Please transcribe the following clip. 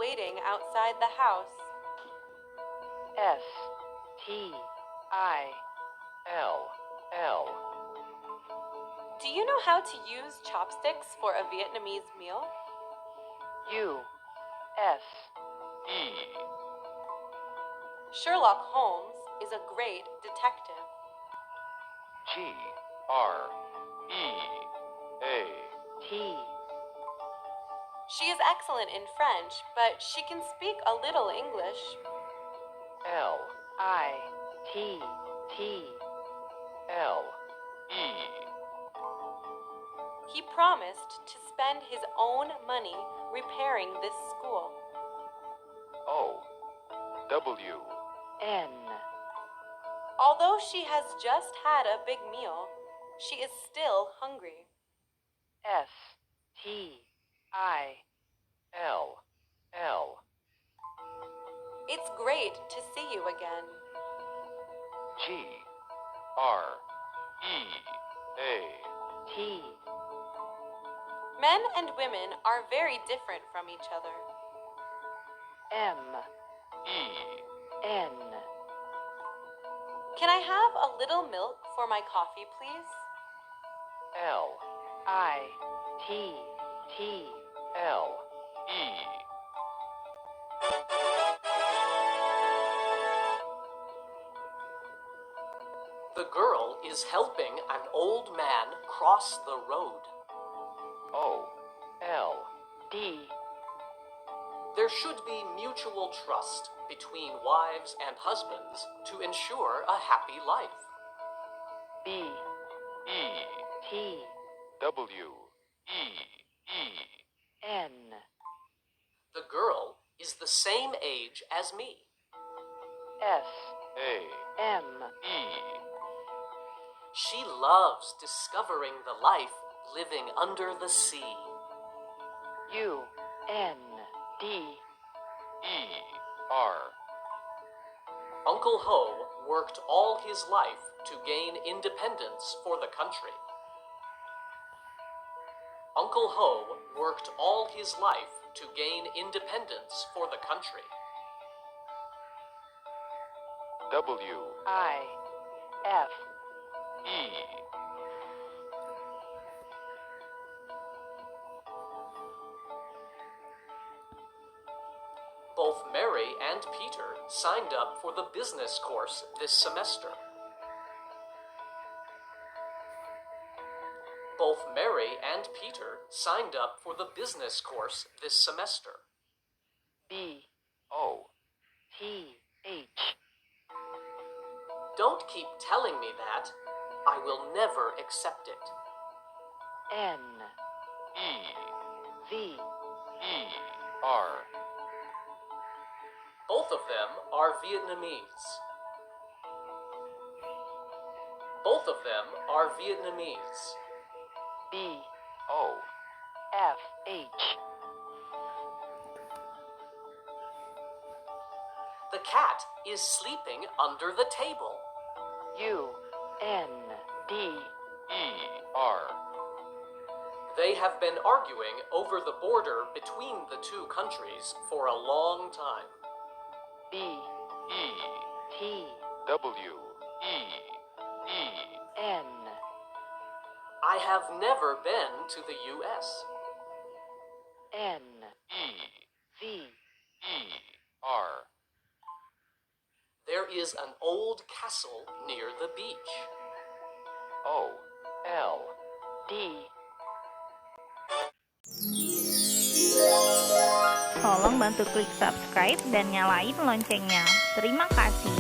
waiting outside the house. STILL. Do you know how to use chopsticks for a Vietnamese meal? USE. Sherlock Holmes is a great detective. GREAT. She is excellent in French, but she can speak a little English. LITTLE. He promised to spend his own money repairing this school. OWN. Although she has just had a big meal, she is still hungry. STILL. It's great to see you again. GREAT. Men and women are very different from each other. MEN. Can I have a little milk for my coffee, please? LITTLE. The girl is helping an old man cross the road. OLD. There should be mutual trust between wives and husbands to ensure a happy life. BETWEEN. The girl is the same age as me. SAME. She loves discovering the life living under the sea. UNDER. Uncle Ho worked all his life to gain independence for the country. Uncle Ho worked all his life to gain independence for the country. WIFE. Both Mary and Peter signed up for the business course this semester. Both Mary and Peter signed up for the business course this semester. BOTH. Don't keep telling me that. I will never accept it. NEVER. Both of them are Vietnamese. Both of them are Vietnamese. BOFH. The cat is sleeping under the table. UNDER. They have been arguing over the border between the two countries for a long time. BETWEEN. I have never been to the U.S. NEVER. There is an old castle near the beach. OLD. Tolong bantu klik subscribe dan nyalain loncengnya. Terima kasih.